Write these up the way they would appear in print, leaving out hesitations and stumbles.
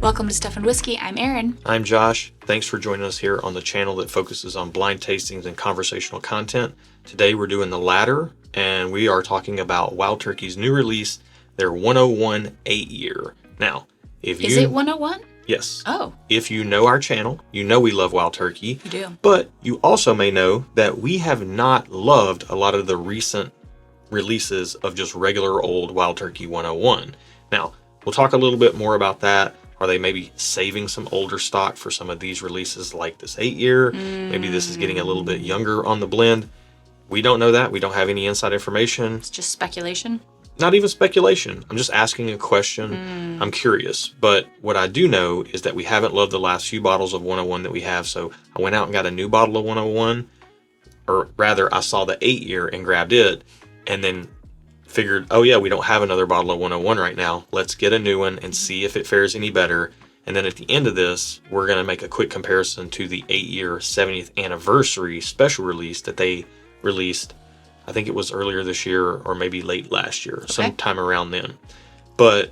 Welcome to Stuff and Whiskey. I'm Erin. I'm Josh. Thanks for joining us here on the channel that focuses on blind tastings and conversational content. Today we're doing the latter, and we are talking about Wild Turkey's new release, their 101 8-year. Now, if you... Is it 101? Yes. Oh. If you know our channel, you know we love Wild Turkey. You do. But you also may know that we have not loved a lot of the recent releases of just regular old Wild Turkey 101. Now, we'll talk a little bit more about that. Are they maybe saving some older stock for some of these releases like this 8-year? Maybe this is getting a little bit younger on the blend. We don't know that. We don't have any inside information. It's just speculation? Not even speculation. I'm just asking a question. I'm curious. But what I do know is that we haven't loved the last few bottles of 101 that we have. So I went out and got a new bottle of 101. Or rather, I saw the 8-year and grabbed it. And then figured, oh yeah, we don't have another bottle of 101 right now. Let's get a new one and see if it fares any better. And then at the end of this, we're going to make a quick comparison to the 8-year 70th anniversary special release that they released. I think it was earlier this year or maybe late last year, sometime around then. But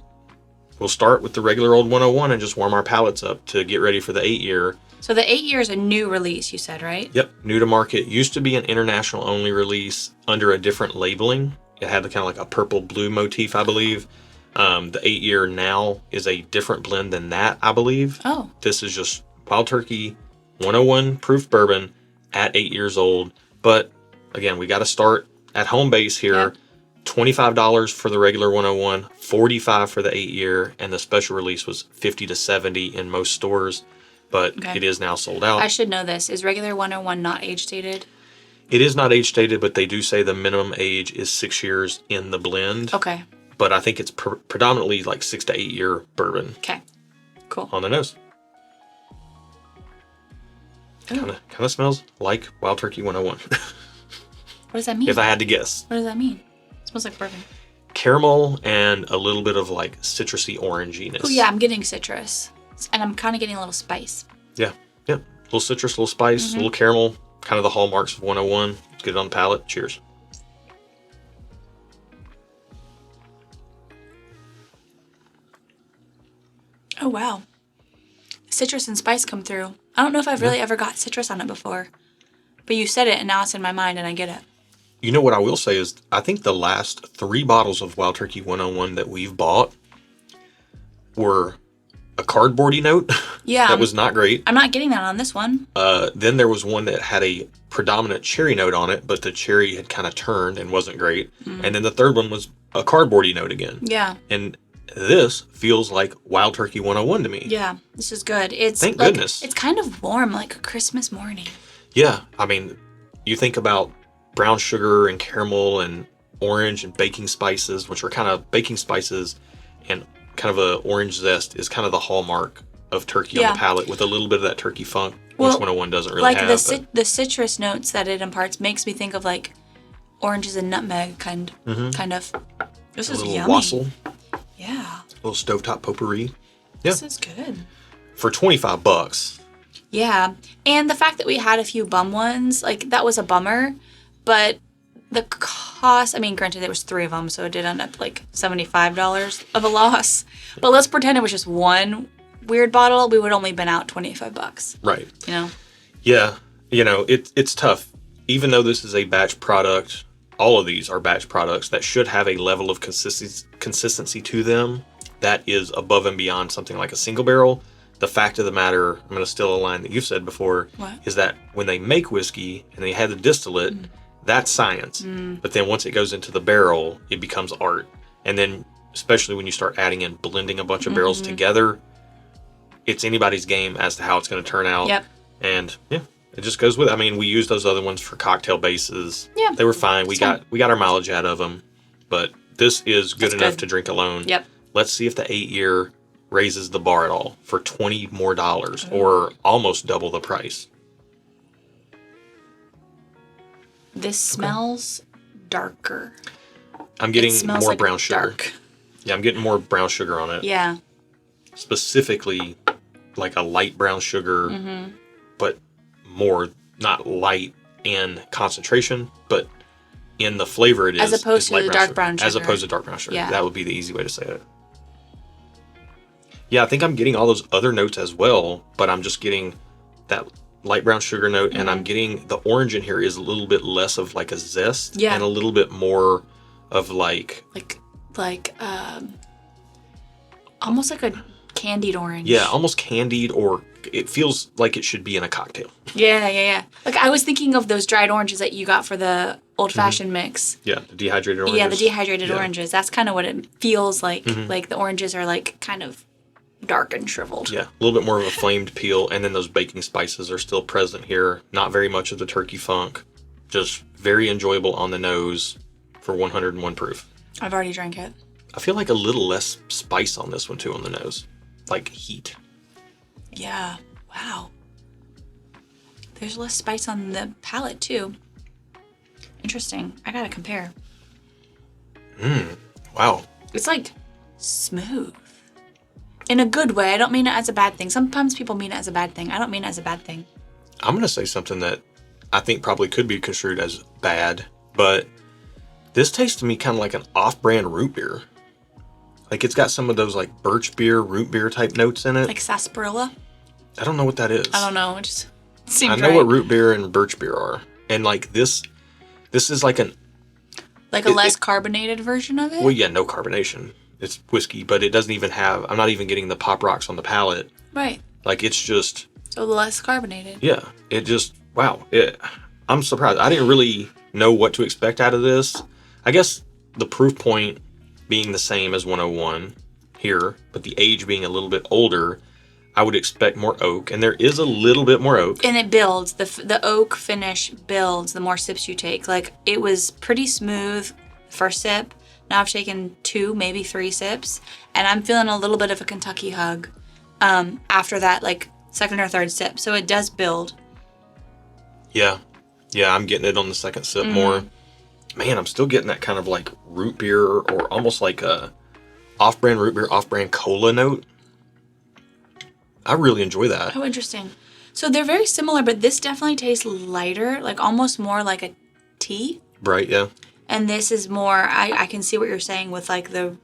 we'll start with the regular old 101 and just warm our palates up to get ready for the 8-year. So the 8-year is a new release, you said, right? Yep, new to market. Used to be an international only release under a different labeling. It had kind of like a purple blue motif, I believe. The 8-year now is a different blend than that, I believe. Oh. This is just Wild Turkey 101 proof bourbon at 8 years old. But again, we got to start at home base here. Yep. $25 for the regular 101, $45 for the 8-year, and the special release was $50 to $70 in most stores. But it is now sold out. I should know this. Is regular 101 not age stated? It is not age stated, but they do say the minimum age is 6 years in the blend. Okay. But I think it's predominantly like 6 to 8 year bourbon. Okay. Cool. On the nose. Kind of smells like Wild Turkey 101. What does that mean? If I had to guess. What does that mean? It smells like bourbon. Caramel and a little bit of like citrusy oranginess. Oh yeah, I'm getting citrus. And I'm kind of getting a little spice. Yeah. Yeah. A little citrus, a little spice, a little caramel. Kind of the hallmarks of 101. Let's get it on the palate. Cheers. Oh, wow. Citrus and spice come through. I don't know if I've really ever got citrus on it before. But you said it, and now it's in my mind, and I get it. You know what I will say is, I think the last 3 bottles of Wild Turkey 101 that we've bought were a cardboardy note. Yeah. That was not great. I'm not getting that on this one. Then there was one that had a predominant cherry note on it, but the cherry had kind of turned and wasn't great. And then the third one was a cardboardy note again. Yeah. And this feels like Wild Turkey 101 to me. Yeah, this is good. It's Thank goodness. It's kind of warm, like a Christmas morning. Yeah. I mean, you think about brown sugar and caramel and orange and baking spices, which are kind of baking spices and kind of a orange zest is kind of the hallmark of turkey on the palate with a little bit of that turkey funk, which 101 doesn't really have. Like the citrus notes that it imparts makes me think of like oranges and nutmeg kind of. This is yummy. Wassail. Yeah. A little stovetop potpourri. Yeah. This is good. For $25. Yeah. And the fact that we had a few bum ones, like that was a bummer, but the cost, I mean, granted, there was 3 of them, so it did end up like $75 of a loss. But let's pretend it was just one weird bottle. We would only been out $25. Right. You know? Yeah. You know, it's tough. Even though this is a batch product, all of these are batch products that should have a level of consistency to them that is above and beyond something like a single barrel. The fact of the matter, I'm going to steal a line that you've said before, is that when they make whiskey and they had the distillate, that's science. But then once it goes into the barrel, it becomes art. And then, especially when you start adding in blending a bunch of barrels together, it's anybody's game as to how it's going to turn out. Yep. And yeah, it just goes with it. I mean, we used those other ones for cocktail bases. Yeah. They were fine. We got our mileage out of them. But this is good enough to drink alone. Yep. Let's see if the 8-year raises the bar at all for $20 more or almost double the price. This smells darker. I'm getting more brown sugar. Yeah, I'm getting more brown sugar on it. Yeah. Specifically, like a light brown sugar, but more, not light in concentration, but in the flavor it is. As opposed to the dark brown sugar. As opposed to dark brown sugar. Yeah. That would be the easy way to say it. Yeah, I think I'm getting all those other notes as well, but I'm just getting that light brown sugar note, and I'm getting the orange in here is a little bit less of like a zest and a little bit more of like almost like a candied orange. Yeah, almost candied, or it feels like it should be in a cocktail. Yeah. Like I was thinking of those dried oranges that you got for the old-fashioned mix. Yeah, the dehydrated oranges. Yeah, the dehydrated oranges. That's kind of what it feels like. Like the oranges are like kind of dark and shriveled. Yeah, a little bit more of a flamed peel, and then those baking spices are still present here. Not very much of the turkey funk. Just very enjoyable on the nose for 101 proof. I've already drank it. I feel like a little less spice on this one too on the nose. Like heat. Yeah. Wow. There's less spice on the palate too. Interesting. I gotta compare. Wow. It's like smooth. In a good way. I don't mean it as a bad thing. Sometimes people mean it as a bad thing. I don't mean it as a bad thing. I'm going to say something that I think probably could be construed as bad, but this tastes to me kind of like an off-brand root beer. Like it's got some of those like birch beer, root beer type notes in it. Like sarsaparilla? I don't know what that is. I don't know. It just seems I know what root beer and birch beer are. And like this is like a less carbonated version of it? Well, yeah, no carbonation. It's whiskey, but it doesn't even have, I'm not even getting the pop rocks on the palate. Right. Like it's just. So less carbonated. Yeah. It just, wow. I'm surprised. I didn't really know what to expect out of this. I guess the proof point being the same as 101 here, but the age being a little bit older, I would expect more oak, and there is a little bit more oak. And it builds. The oak finish builds the more sips you take. Like, it was pretty smooth first sip. Now I've taken 2, maybe 3 sips, and I'm feeling a little bit of a Kentucky hug after that, like, second or third sip. So it does build. Yeah, I'm getting it on the second sip more. Man, I'm still getting that kind of, like, root beer or almost like a off-brand root beer, off-brand cola note. I really enjoy that. Oh, interesting. So they're very similar, but this definitely tastes lighter, like almost more like a tea. Right, yeah. And this is more, I can see what you're saying with like the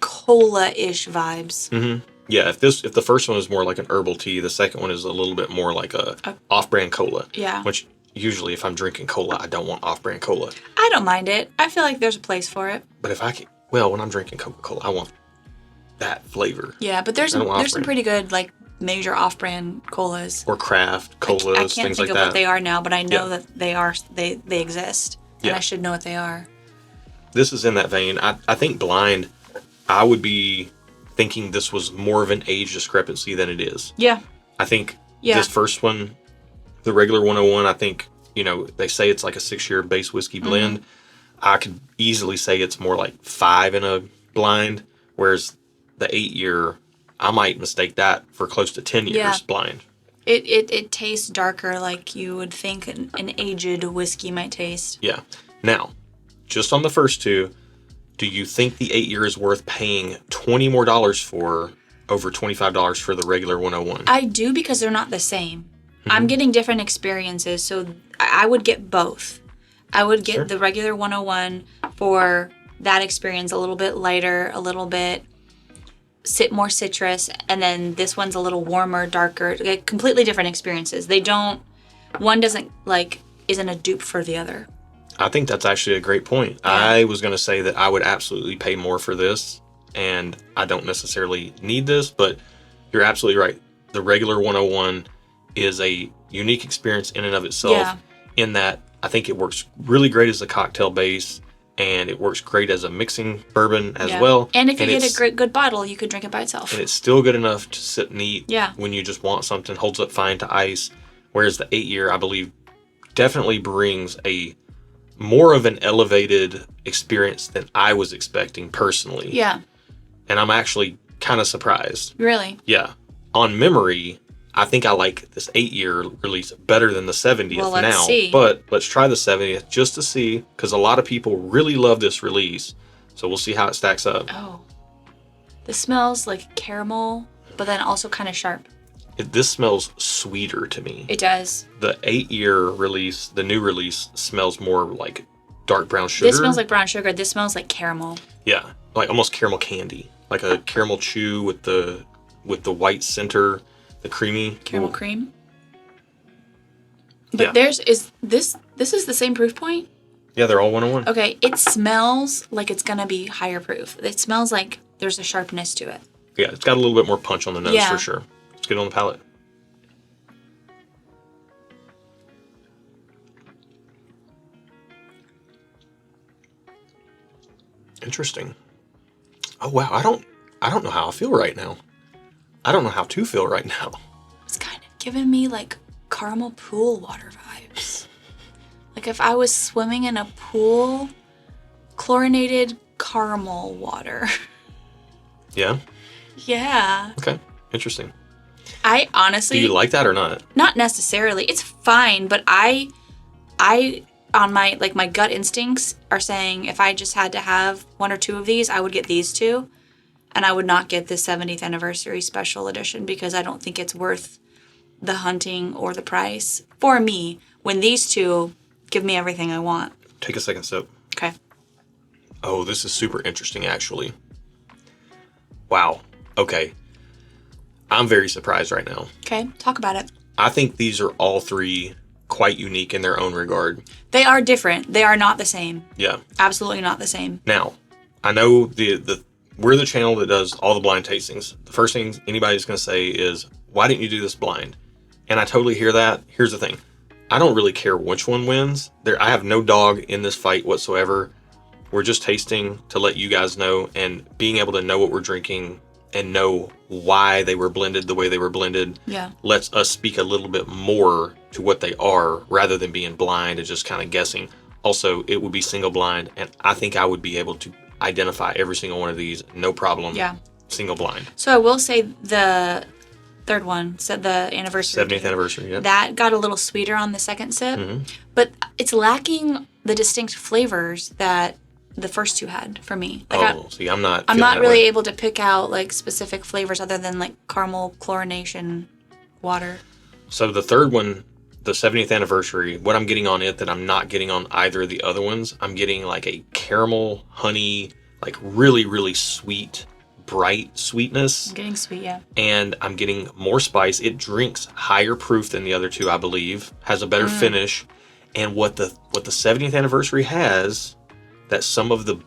cola-ish vibes. Mm-hmm. Yeah, if the first one is more like an herbal tea, the second one is a little bit more like a off-brand cola. Yeah. Which usually if I'm drinking cola, I don't want off-brand cola. I don't mind it. I feel like there's a place for it. But if when I'm drinking Coca-Cola, I want that flavor. Yeah, but there's some pretty good like major off-brand colas. Or craft colas, things like that. I can't think of what they are now, but I know that they exist. And I should know what they are. This is in that vein. I think blind, I would be thinking this was more of an age discrepancy than it is. Yeah. I think this first one, the regular 101, I think, they say it's like a 6-year base whiskey blend. I could easily say it's more like 5 in a blind, whereas the 8-year, I might mistake that for close to 10 years blind. It tastes darker like you would think an aged whiskey might taste. Yeah. Now, just on the first two, do you think the 8-year is worth paying $20 more for over $25 for the regular 101? I do, because they're not the same. I'm getting different experiences, so I would get both. I would get the regular 101 for that experience, a little bit lighter, a little bit more citrus, and then this one's a little warmer, darker, like completely different experiences. One isn't a dupe for the other. I think that's actually a great point. Yeah. I was going to say that I would absolutely pay more for this, and I don't necessarily need this, but you're absolutely right. The regular 101 is a unique experience in and of itself, in that I think it works really great as a cocktail base, and it works great as a mixing bourbon as well. And if you get a good bottle, you could drink it by itself. And it's still good enough to sit neat when you just want something, holds up fine to ice. Whereas the 8-year, I believe, definitely brings a more of an elevated experience than I was expecting personally. Yeah. And I'm actually kind of surprised. Really? Yeah. On memory, I think I like this 8-year release better than the 70th now. See. But let's try the 70th just to see, because a lot of people really love this release. So we'll see how it stacks up. Oh. This smells like caramel, but then also kind of sharp. This smells sweeter to me. It does. The 8-year release, the new release, smells more like dark brown sugar. This smells like brown sugar. This smells like caramel. Yeah, like almost caramel candy. Like a caramel chew with the with the white center, the creamy caramel Ooh. cream. But Yeah. this is the same proof point? Yeah, they're all 101. Okay, it smells like it's gonna be higher proof. It smells like there's a sharpness to it. Yeah, it's got a little bit more punch on the nose Yeah. for sure. It's good on the palate. Interesting. Oh wow, I don't know how I feel right now. I don't know how to feel right now. It's kind of giving me like caramel pool water vibes. Like if I was swimming in a pool, chlorinated caramel water. Yeah? Yeah. Okay. Interesting. I honestly Do you like that or not? not necessarily. It's fine, but I on my like my gut instincts are saying if I just had to have one or two of these, I would get these two. And I would not get the 70th anniversary special edition because I don't think it's worth the hunting or the price for me when these two give me everything I want. Take a second sip. Okay. Oh, this is super interesting actually. Wow. Okay. I'm very surprised right now. Okay. Talk about it. I think these are all three quite unique in their own regard. They are different. They are not the same. Yeah. Absolutely not the same. Now, I know we're the channel that does all the blind tastings. The first thing anybody's going to say is, why didn't you do this blind? And I totally hear that. Here's the thing. I don't really care which one wins. I have no dog in this fight whatsoever. We're just tasting to let you guys know, and being able to know what we're drinking and know why they were blended the way they were blended Yeah. lets us speak a little bit more to what they are rather than being blind and just kind of guessing. Also, it would be single blind, and I think I would be able to identify every single one of these, no problem. Yeah. Single blind. So I will say the third one, said the anniversary. 70th anniversary, yeah. That got a little sweeter on the second sip, but it's lacking the distinct flavors that the first two had for me. Like See, I'm not I'm feeling not that really way. able to pick out like specific flavors other than like caramel chlorination water. So the third one, the 70th anniversary, what I'm getting on it that I'm not getting on either of the other ones, I'm getting like a caramel, honey, like really, really sweet, bright sweetness. I'm getting sweet, yeah. And I'm getting more spice. It drinks higher proof than the other two, I believe. Has a better finish. And what the 70th anniversary has that some of the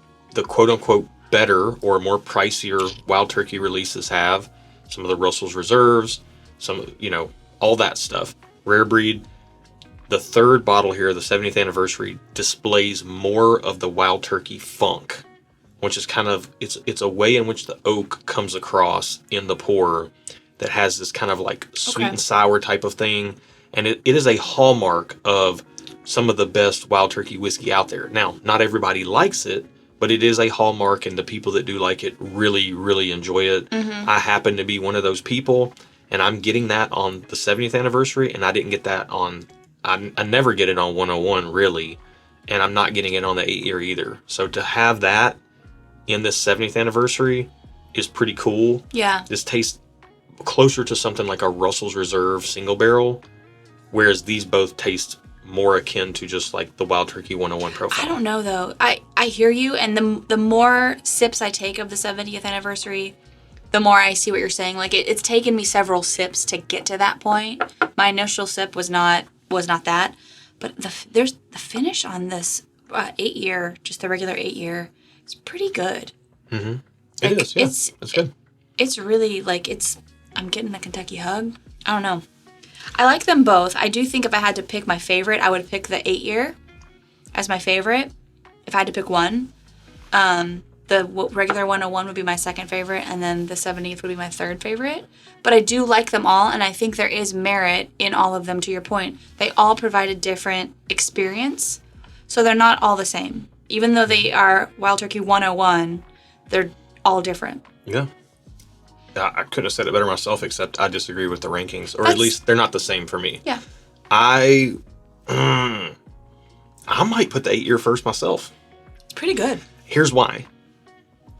quote unquote better or more pricier Wild Turkey releases have, some of the Russell's Reserves, some, all that stuff. Rare breed. The third bottle here, the 70th anniversary, displays more of the Wild Turkey funk, which is kind of, it's a way in which the oak comes across in the pour that has this kind of like sweet and sour type of thing. And it is a hallmark of some of the best Wild Turkey whiskey out there. Now, not everybody likes it, but it is a hallmark, and the people that do like it really, really enjoy it. I happen to be one of those people, and I'm getting that on the 70th anniversary, and I didn't get that on, I never get it on 101 really, and I'm not getting it on the 8-year either. So to have that in this 70th anniversary is pretty cool. Yeah. This tastes closer to something like a Russell's Reserve single barrel, whereas these both taste more akin to just like the Wild Turkey 101 profile. I don't know though. I hear you, and the more sips I take of the 70th anniversary, the more I see what you're saying. Like it's taken me several sips to get to that point. My initial sip was not that, but there's the finish on this 8-year, just the regular 8-year, is pretty good. Mm-hmm. Like, It is. Yeah, it's good. It's really like I'm getting the Kentucky hug. I don't know. I like them both. I do think if I had to pick my favorite, I would pick the 8-year as my favorite. If I had to pick one, the regular 101 would be my second favorite, and then the 70th would be my third favorite. But I do like them all, and I think there is merit in all of them, to your point. They all provide a different experience, so they're not all the same. Even though they are Wild Turkey 101, they're all different. Yeah. I couldn't have said it better myself, except I disagree with the rankings, or at least they're not the same for me. Yeah. I might put the 8-year first myself. It's pretty good. Here's why.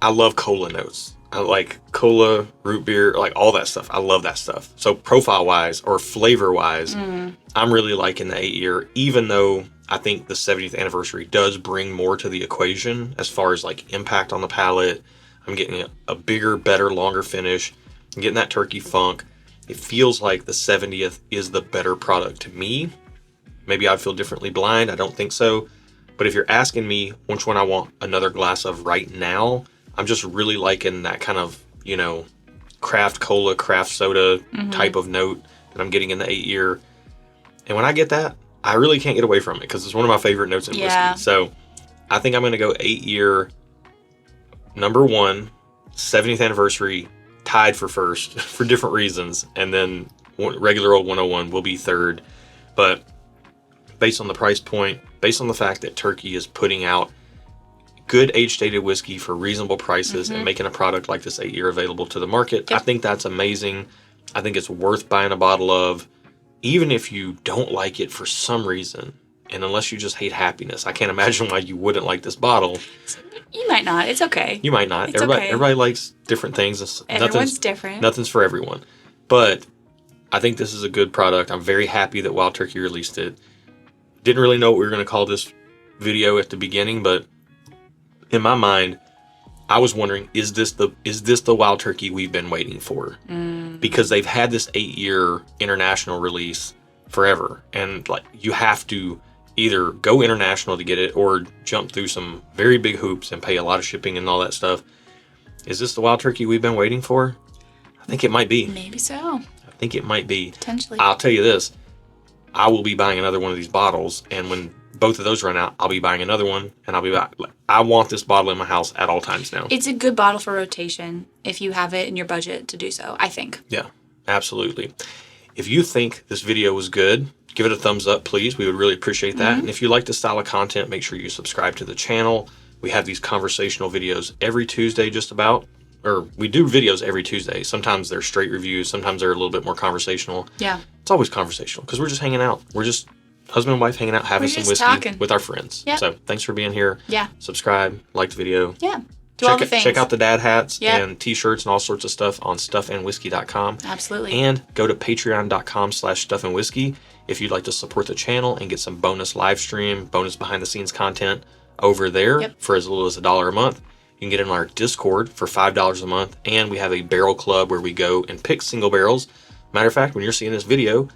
I love cola notes. I like cola, root beer, like all that stuff. I love that stuff. So profile-wise or flavor-wise, I'm really liking the 8-year, even though I think the 70th anniversary does bring more to the equation as far as like impact on the palate. I'm getting a bigger, better, longer finish. I'm getting that turkey funk. It feels like the 70th is the better product to me. Maybe I feel differently blind. I don't think so. But if you're asking me which one I want another glass of right now, I'm just really liking that kind of, you know, craft cola, craft soda type of note that I'm getting in the 8-year. And when I get that, I really can't get away from it because it's one of my favorite notes in whiskey. So I think I'm going to go 8-year, number 1, 70th anniversary, tied for first for different reasons. And then regular old 101 will be third. But based on the price point, based on the fact that Turkey is putting out good age-dated whiskey for reasonable prices and making a product like this 8-year available to the market, I think that's amazing. I think it's worth buying a bottle of, even if you don't like it for some reason. And unless you just hate happiness, I can't imagine why you wouldn't like this bottle. You might not. It's okay. You might not. It's Everybody likes different things. Everyone's different. Nothing's for everyone. But I think this is a good product. I'm very happy that Wild Turkey released it. Didn't really know what we were going to call this video at the beginning, but in my mind, I was wondering, is this the Wild Turkey we've been waiting for? Because they've had this 8-year international release forever, and like you have to either go international to get it or jump through some very big hoops and pay a lot of shipping and all that stuff. Is this the Wild Turkey we've been waiting for? I think it might be. Maybe so. I think it might be. Potentially. I'll tell you this. I will be buying another one of these bottles, and when both of those run out, I'll be buying another one, and I'll be back. I want this bottle in my house at all times now. It's a good bottle for rotation if you have it in your budget to do so, I think. Yeah, absolutely. If you think this video was good, give it a thumbs up, please. We would really appreciate that. And if you like this style of content, make sure you subscribe to the channel. We have these conversational videos every Tuesday just about. Or we do videos every Tuesday. Sometimes they're straight reviews. Sometimes they're a little bit more conversational. Yeah. It's always conversational because we're just hanging out. We're just husband and wife hanging out, having some whiskey talking with our friends. Yep. So thanks for being here. Yeah. Subscribe, like the video. Yeah. Do all the things. Check out the dad hats and t-shirts and all sorts of stuff on stuffandwhiskey.com. Absolutely. And go to patreon.com/stuffandwhiskey if you'd like to support the channel and get some bonus live stream, bonus behind the scenes content over there for as little as $1 a month. You can get in our Discord for $5 a month, and we have a barrel club where we go and pick single barrels. Matter of fact, when you're seeing this video,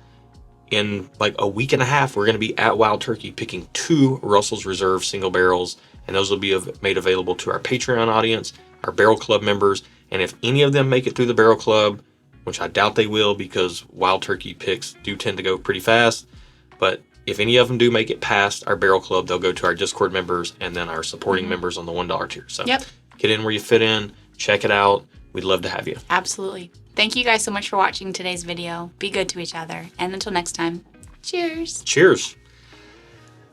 in like a week and a half, we're going to be at Wild Turkey picking 2 Russell's Reserve single barrels, and those will be made available to our Patreon audience, our barrel club members, and if any of them make it through the barrel club, which I doubt they will because Wild Turkey picks do tend to go pretty fast, but if any of them do make it past our barrel club, they'll go to our Discord members and then our supporting members on the $1 tier. So get in where you fit in, check it out. We'd love to have you. Absolutely. Thank you guys so much for watching today's video. Be good to each other. And until next time, cheers. Cheers.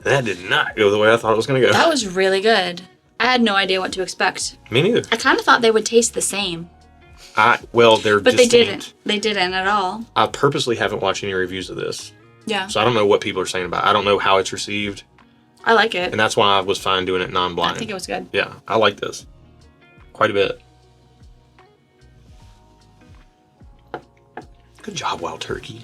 That did not go the way I thought it was going to go. That was really good. I had no idea what to expect. Me neither. I kind of thought they would taste the same. Well, they're distinct. But they didn't. They didn't at all. I purposely haven't watched any reviews of this. Yeah. So I don't know what people are saying about it. I don't know how it's received. I like it. And that's why I was fine doing it non-blind. I think it was good. Yeah, I like this. Quite a bit. Good job, Wild Turkey.